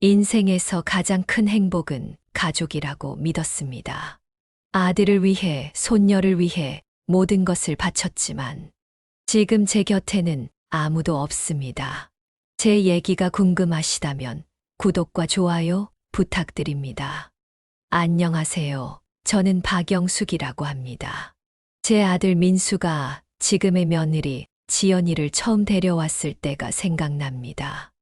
인생에서 가장 큰 행복은 가족이라고 믿었습니다. 아들을 위해, 손녀를 위해 모든 것을 바쳤지만 지금 제 곁에는 아무도 없습니다. 제 얘기가 궁금하시다면 구독과 좋아요 부탁드립니다. 안녕하세요. 저는 박영숙이라고 합니다. 제 아들 민수가 지금의 며느리 지연이를 처음 데려왔을 때가 생각납니다.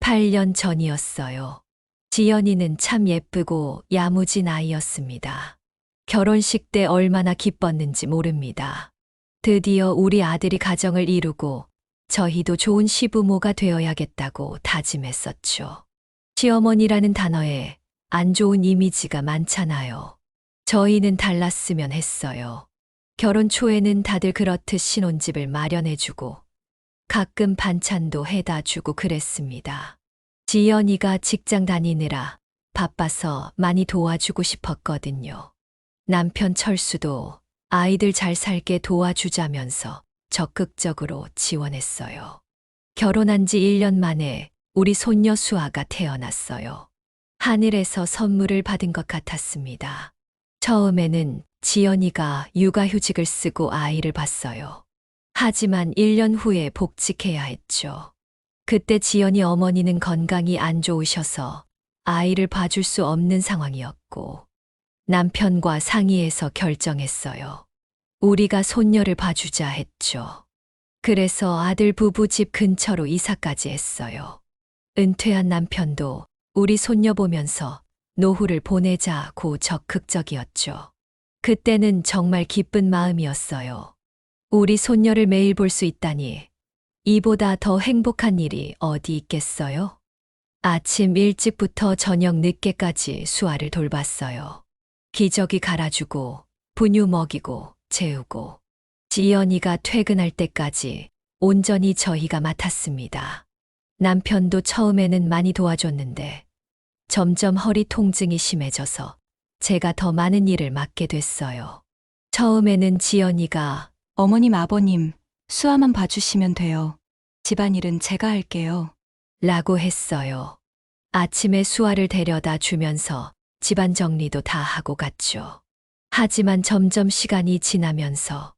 8년 전이었어요. 지연이는 참 예쁘고 야무진 아이였습니다. 결혼식 때 얼마나 기뻤는지 모릅니다. 드디어 우리 아들이 가정을 이루고 저희도 좋은 시부모가 되어야겠다고 다짐했었죠. 시어머니라는 단어에 안 좋은 이미지가 많잖아요. 저희는 달랐으면 했어요. 결혼 초에는 다들 그렇듯 신혼집을 마련해주고 가끔 반찬도 해다 주고 그랬습니다. 지연이가 직장 다니느라 바빠서 많이 도와주고 싶었거든요. 남편 철수도 아이들 잘 살게 도와주자면서 적극적으로 지원했어요. 결혼한 지 1년 만에 우리 손녀 수아가 태어났어요. 하늘에서 선물을 받은 것 같았습니다. 처음에는 지연이가 육아휴직을 쓰고 아이를 봤어요. 하지만 1년 후에 복직해야 했죠. 그때 지연이 어머니는 건강이 안 좋으셔서 아이를 봐줄 수 없는 상황이었고 남편과 상의해서 결정했어요. 우리가 손녀를 봐주자 했죠. 그래서 아들 부부 집 근처로 이사까지 했어요. 은퇴한 남편도 우리 손녀 보면서 노후를 보내자고 적극적이었죠. 그때는 정말 기쁜 마음이었어요. 우리 손녀를 매일 볼 수 있다니 이보다 더 행복한 일이 어디 있겠어요? 아침 일찍부터 저녁 늦게까지 수아를 돌봤어요. 기저귀 갈아주고 분유 먹이고 재우고 지연이가 퇴근할 때까지 온전히 저희가 맡았습니다. 남편도 처음에는 많이 도와줬는데 점점 허리 통증이 심해져서 제가 더 많은 일을 맡게 됐어요. 처음에는 지연이가 어머님, 아버님, 수아만 봐주시면 돼요. 집안일은 제가 할게요. 라고 했어요. 아침에 수아를 데려다 주면서 집안 정리도 다 하고 갔죠. 하지만 점점 시간이 지나면서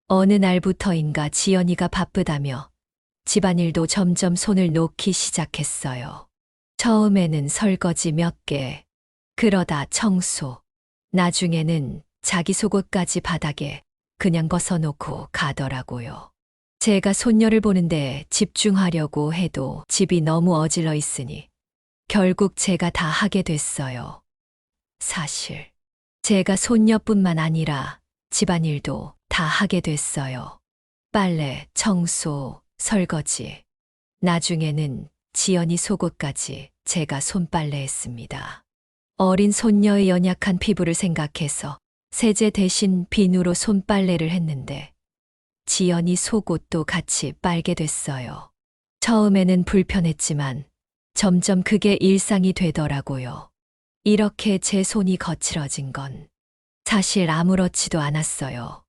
어느 날부터인가 지연이가 바쁘다며 집안일도 점점 손을 놓기 시작했어요. 처음에는 설거지 몇 개, 그러다 청소, 나중에는 자기 속옷까지 바닥에 그냥 벗어놓고 가더라고요. 제가 손녀를 보는데 집중하려고 해도 집이 너무 어질러 있으니 결국 제가 다 하게 됐어요. 사실 제가 손녀뿐만 아니라 집안일도 다 하게 됐어요. 빨래, 청소, 설거지. 나중에는 지연이 속옷까지 제가 손빨래했습니다. 어린 손녀의 연약한 피부를 생각해서 세제 대신 비누로 손빨래를 했는데 지연이 속옷도 같이 빨게 됐어요. 처음에는 불편했지만 점점 그게 일상이 되더라고요. 이렇게 제 손이 거칠어진 건 사실 아무렇지도 않았어요.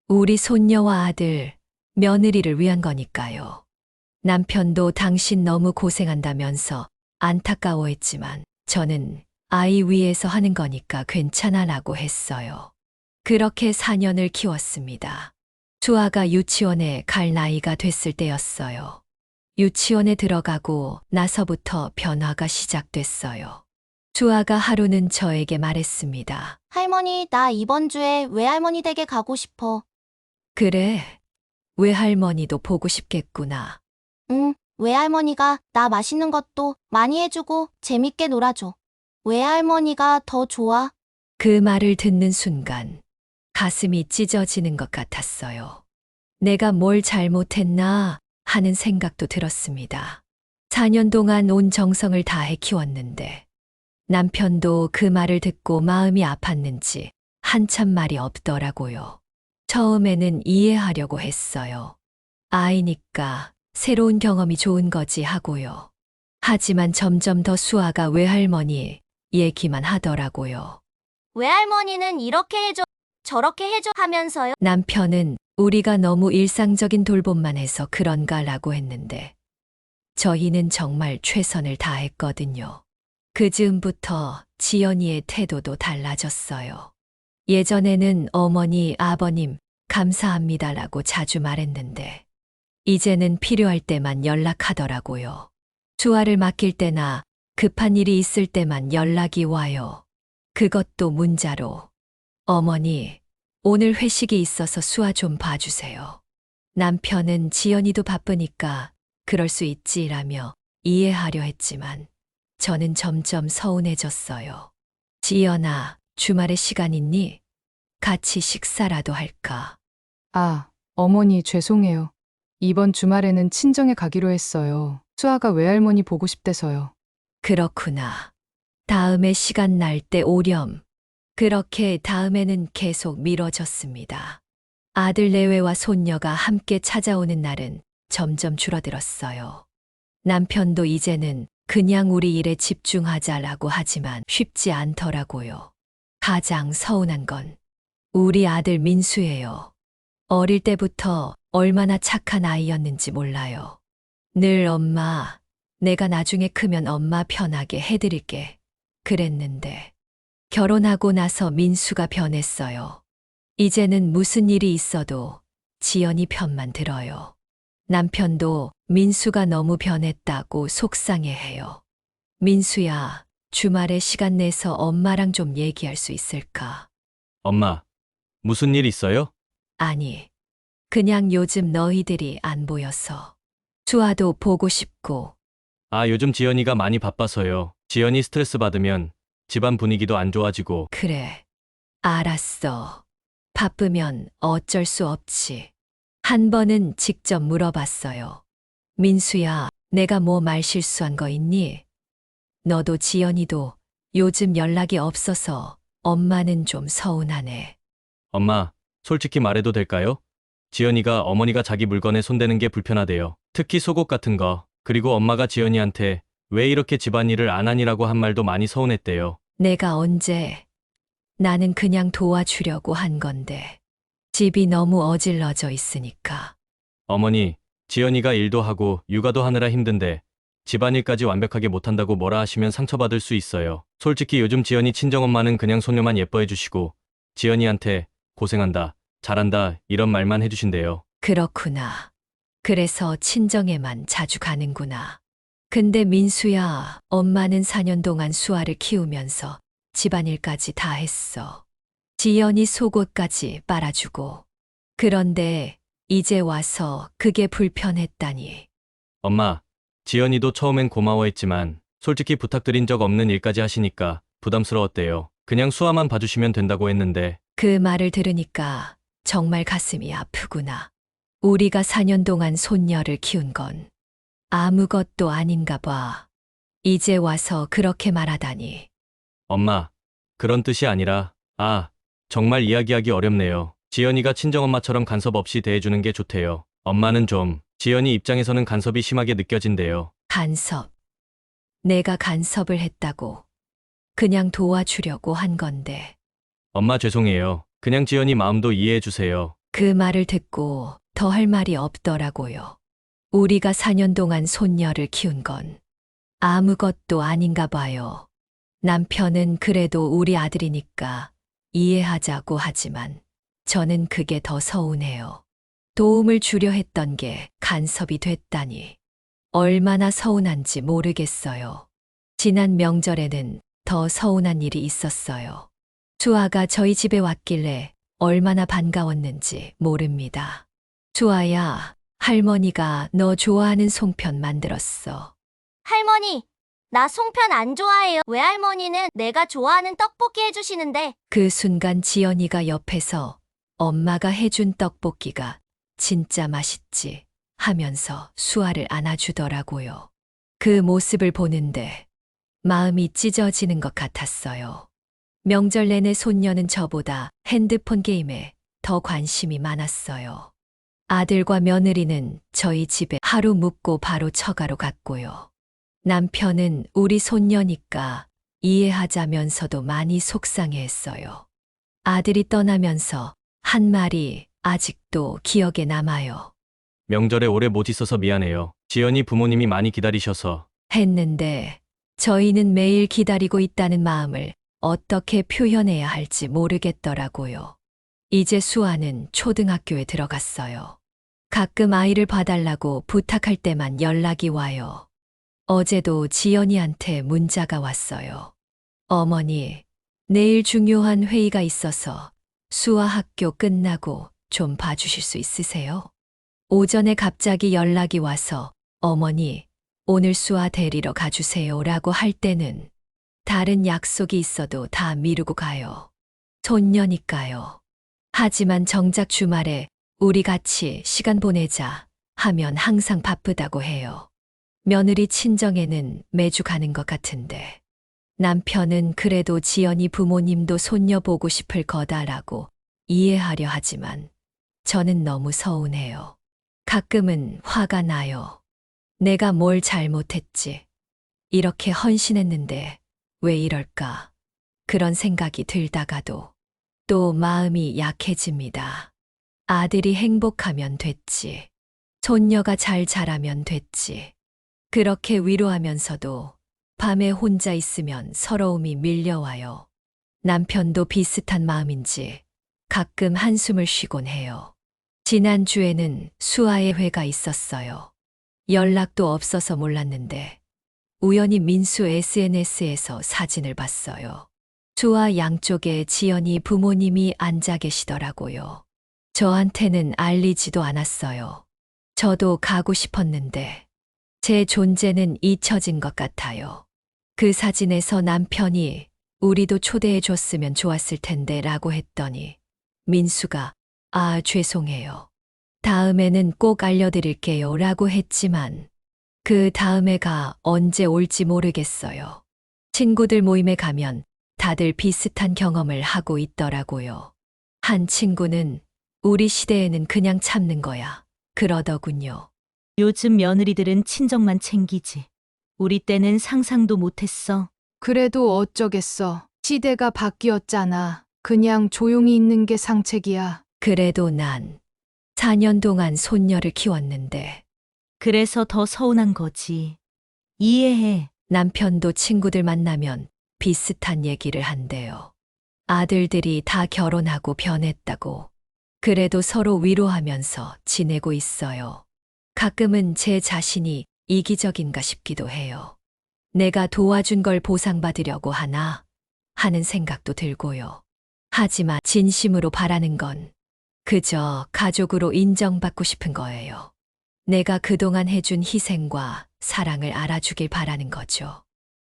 우리 손녀와 아들, 며느리를 위한 거니까요. 남편도 당신 너무 고생한다면서 안타까워했지만 저는 아이 위해서 하는 거니까 괜찮아라고 했어요. 그렇게 4년을 키웠습니다. 수아가 유치원에 갈 나이가 됐을 때였어요. 유치원에 들어가고 나서부터 변화가 시작됐어요. 수아가 하루는 저에게 말했습니다. 할머니, 나 이번 주에 외할머니 댁에 가고 싶어. 그래, 외할머니도 보고 싶겠구나. 응, 외할머니가 나 맛있는 것도 많이 해주고 재밌게 놀아줘. 외할머니가 더 좋아. 그 말을 듣는 순간 가슴이 찢어지는 것 같았어요. 내가 뭘 잘못했나 하는 생각도 들었습니다. 4년 동안 온 정성을 다해 키웠는데 남편도 그 말을 듣고 마음이 아팠는지 한참 말이 없더라고요. 처음에는 이해하려고 했어요. 아이니까 새로운 경험이 좋은 거지 하고요. 하지만 점점 더 수아가 외할머니 얘기만 하더라고요. 외할머니는 이렇게 해줘, 저렇게 해줘 하면서요. 남편은 우리가 너무 일상적인 돌봄만 해서 그런가라고 했는데 저희는 정말 최선을 다했거든요. 그 즈음부터 지연이의 태도도 달라졌어요. 예전에는 어머니, 아버님, 감사합니다라고 자주 말했는데, 이제는 필요할 때만 연락하더라고요. 수아를 맡길 때나 급한 일이 있을 때만 연락이 와요. 그것도 문자로. 어머니, 오늘 회식이 있어서 수아 좀 봐주세요. 남편은 지연이도 바쁘니까 그럴 수 있지라며 이해하려 했지만 저는 점점 서운해졌어요. 지연아, 주말에 시간 있니? 같이 식사라도 할까? 아, 어머니 죄송해요. 이번 주말에는 친정에 가기로 했어요. 수아가 외할머니 보고 싶대서요. 그렇구나. 다음에 시간 날 때 오렴. 그렇게 다음에는 계속 미뤄졌습니다. 아들 내외와 손녀가 함께 찾아오는 날은 점점 줄어들었어요. 남편도 이제는 그냥 우리 일에 집중하자라고 하지만 쉽지 않더라고요. 가장 서운한 건 우리 아들 민수예요. 어릴 때부터 얼마나 착한 아이였는지 몰라요. 늘 엄마, 내가 나중에 크면 엄마 편하게 해드릴게. 그랬는데 결혼하고 나서 민수가 변했어요. 이제는 무슨 일이 있어도 지연이 편만 들어요. 남편도 민수가 너무 변했다고 속상해해요. 민수야, 주말에 시간 내서 엄마랑 좀 얘기할 수 있을까? 엄마, 무슨 일 있어요? 아니, 그냥 요즘 너희들이 안 보여서. 수아도 보고 싶고. 아, 요즘 지연이가 많이 바빠서요. 지연이 스트레스 받으면 집안 분위기도 안 좋아지고. 그래, 알았어. 바쁘면 어쩔 수 없지. 한 번은 직접 물어봤어요. 민수야, 내가 뭐 말 실수한 거 있니? 너도 지연이도 요즘 연락이 없어서 엄마는 좀 서운하네. 엄마, 솔직히 말해도 될까요? 지연이가 어머니가 자기 물건에 손대는 게 불편하대요. 특히 속옷 같은 거. 그리고 엄마가 지연이한테 왜 이렇게 집안일을 안 하니라고 한 말도 많이 서운했대요. 내가 언제? 나는 그냥 도와주려고 한 건데. 집이 너무 어질러져 있으니까. 어머니, 지연이가 일도 하고 육아도 하느라 힘든데 집안일까지 완벽하게 못한다고 뭐라 하시면 상처받을 수 있어요. 솔직히 요즘 지연이 친정엄마는 그냥 손녀만 예뻐해 주시고 지연이한테 고생한다, 잘한다 이런 말만 해주신대요. 그렇구나. 그래서 친정에만 자주 가는구나. 근데 민수야, 엄마는 4년 동안 수아를 키우면서 집안일까지 다 했어. 지연이 속옷까지 빨아주고. 그런데 이제 와서 그게 불편했다니. 엄마, 지연이도 처음엔 고마워했지만 솔직히 부탁드린 적 없는 일까지 하시니까 부담스러웠대요. 그냥 수아만 봐주시면 된다고 했는데. 그 말을 들으니까 정말 가슴이 아프구나. 우리가 4년 동안 손녀를 키운 건 아무것도 아닌가 봐. 이제 와서 그렇게 말하다니. 엄마, 그런 뜻이 아니라, 정말 이야기하기 어렵네요. 지연이가 친정엄마처럼 간섭 없이 대해주는 게 좋대요. 엄마는 좀, 지연이 입장에서는 간섭이 심하게 느껴진대요. 간섭. 내가 간섭을 했다고. 그냥 도와주려고 한 건데. 엄마 죄송해요. 그냥 지연이 마음도 이해해 주세요. 그 말을 듣고 더 할 말이 없더라고요. 우리가 4년 동안 손녀를 키운 건 아무것도 아닌가 봐요. 남편은 그래도 우리 아들이니까 이해하자고 하지만 저는 그게 더 서운해요. 도움을 주려 했던 게 간섭이 됐다니. 얼마나 서운한지 모르겠어요. 지난 명절에는 더 서운한 일이 있었어요. 수아가 저희 집에 왔길래 얼마나 반가웠는지 모릅니다. 수아야, 할머니가 너 좋아하는 송편 만들었어. 할머니, 나 송편 안 좋아해요. 외할머니는 내가 좋아하는 떡볶이 해주시는데. 그 순간 지연이가 옆에서 엄마가 해준 떡볶이가 진짜 맛있지 하면서 수아를 안아주더라고요. 그 모습을 보는데 마음이 찢어지는 것 같았어요. 명절 내내 손녀는 저보다 핸드폰 게임에 더 관심이 많았어요. 아들과 며느리는 저희 집에 하루 묵고 바로 처가로 갔고요. 남편은 우리 손녀니까 이해하자면서도 많이 속상해했어요. 아들이 떠나면서 한 말이 아직도 기억에 남아요. 명절에 오래 못 있어서 미안해요. 지연이 부모님이 많이 기다리셔서. 했는데 저희는 매일 기다리고 있다는 마음을 어떻게 표현해야 할지 모르겠더라고요. 이제 수아는 초등학교에 들어갔어요. 가끔 아이를 봐달라고 부탁할 때만 연락이 와요. 어제도 지연이한테 문자가 왔어요. 어머니, 내일 중요한 회의가 있어서 수아 학교 끝나고 좀 봐주실 수 있으세요? 오전에 갑자기 연락이 와서 어머니, 오늘 수아 데리러 가주세요 라고 할 때는 다른 약속이 있어도 다 미루고 가요. 손녀니까요. 하지만 정작 주말에 우리 같이 시간 보내자 하면 항상 바쁘다고 해요. 며느리 친정에는 매주 가는 것 같은데 남편은 그래도 지연이 부모님도 손녀 보고 싶을 거다라고 이해하려 하지만 저는 너무 서운해요. 가끔은 화가 나요. 내가 뭘 잘못했지. 이렇게 헌신했는데 왜 이럴까? 그런 생각이 들다가도 또 마음이 약해집니다. 아들이 행복하면 됐지. 손녀가 잘 자라면 됐지. 그렇게 위로하면서도 밤에 혼자 있으면 서러움이 밀려와요. 남편도 비슷한 마음인지 가끔 한숨을 쉬곤 해요. 지난주에는 수아의 회가 있었어요. 연락도 없어서 몰랐는데 우연히 민수 SNS에서 사진을 봤어요. 수아 양쪽에 지연이 부모님이 앉아 계시더라고요. 저한테는 알리지도 않았어요. 저도 가고 싶었는데 제 존재는 잊혀진 것 같아요. 그 사진에서 남편이 우리도 초대해 줬으면 좋았을 텐데 라고 했더니 민수가 죄송해요. 다음에는 꼭 알려드릴게요 라고 했지만 그 다음에가 언제 올지 모르겠어요. 친구들 모임에 가면 다들 비슷한 경험을 하고 있더라고요. 한 친구는 우리 시대에는 그냥 참는 거야. 그러더군요. 요즘 며느리들은 친정만 챙기지. 우리 때는 상상도 못했어. 그래도 어쩌겠어. 시대가 바뀌었잖아. 그냥 조용히 있는 게 상책이야. 그래도 난 4년 동안 손녀를 키웠는데 그래서 더 서운한 거지. 이해해. 남편도 친구들 만나면 비슷한 얘기를 한대요. 아들들이 다 결혼하고 변했다고. 그래도 서로 위로하면서 지내고 있어요. 가끔은 제 자신이 이기적인가 싶기도 해요. 내가 도와준 걸 보상받으려고 하나 하는 생각도 들고요. 하지만 진심으로 바라는 건 그저 가족으로 인정받고 싶은 거예요. 내가 그동안 해준 희생과 사랑을 알아주길 바라는 거죠.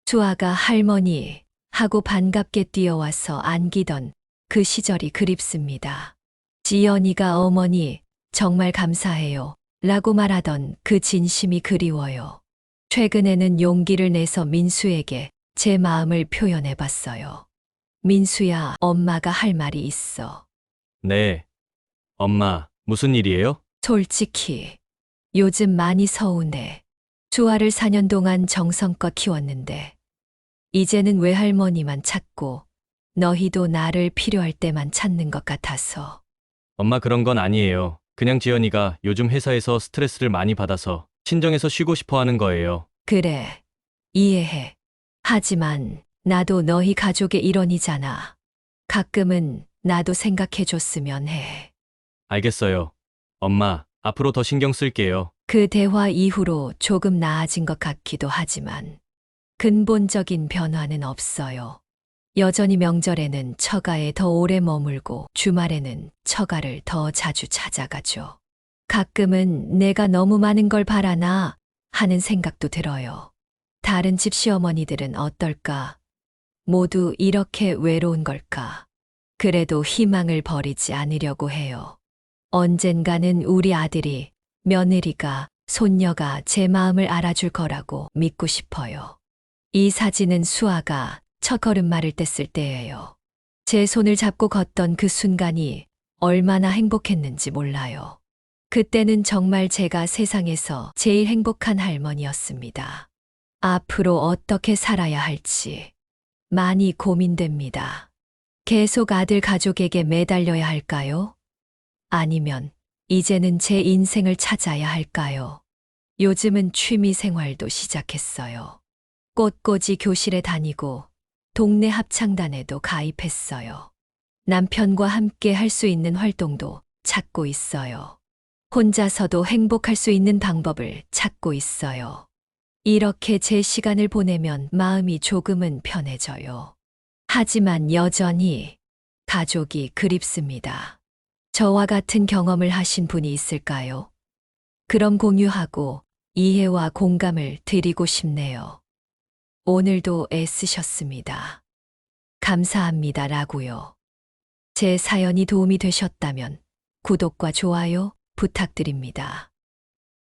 수아가 할머니 하고 반갑게 뛰어와서 안기던 그 시절이 그립습니다. 지연이가 어머니 정말 감사해요 라고 말하던 그 진심이 그리워요. 최근에는 용기를 내서 민수에게 제 마음을 표현해 봤어요. 민수야, 엄마가 할 말이 있어. 네. 엄마, 무슨 일이에요? 솔직히 요즘 많이 서운해. 수아를 4년 동안 정성껏 키웠는데 이제는 외할머니만 찾고 너희도 나를 필요할 때만 찾는 것 같아서. 엄마 그런 건 아니에요. 그냥 지연이가 요즘 회사에서 스트레스를 많이 받아서 친정에서 쉬고 싶어 하는 거예요. 그래, 이해해. 하지만 나도 너희 가족의 일원이잖아. 가끔은 나도 생각해줬으면 해. 알겠어요. 엄마, 앞으로 더 신경 쓸게요. 그 대화 이후로 조금 나아진 것 같기도 하지만 근본적인 변화는 없어요. 여전히 명절에는 처가에 더 오래 머물고 주말에는 처가를 더 자주 찾아가죠. 가끔은 내가 너무 많은 걸 바라나 하는 생각도 들어요. 다른 집 시어머니들은 어떨까? 모두 이렇게 외로운 걸까? 그래도 희망을 버리지 않으려고 해요. 언젠가는 우리 아들이, 며느리가, 손녀가 제 마음을 알아줄 거라고 믿고 싶어요. 이 사진은 수아가 첫 걸음마를 뗐을 때예요. 제 손을 잡고 걷던 그 순간이 얼마나 행복했는지 몰라요. 그때는 정말 제가 세상에서 제일 행복한 할머니였습니다. 앞으로 어떻게 살아야 할지 많이 고민됩니다. 계속 아들 가족에게 매달려야 할까요? 아니면 이제는 제 인생을 찾아야 할까요? 요즘은 취미 생활도 시작했어요. 꼿꼿이 교실에 다니고 동네 합창단에도 가입했어요. 남편과 함께 할 수 있는 활동도 찾고 있어요. 혼자서도 행복할 수 있는 방법을 찾고 있어요. 이렇게 제 시간을 보내면 마음이 조금은 편해져요. 하지만 여전히 가족이 그립습니다. 저와 같은 경험을 하신 분이 있을까요? 그럼 공유하고 이해와 공감을 드리고 싶네요. 오늘도 애쓰셨습니다. 감사합니다. 라고요. 제 사연이 도움이 되셨다면 구독과 좋아요 부탁드립니다.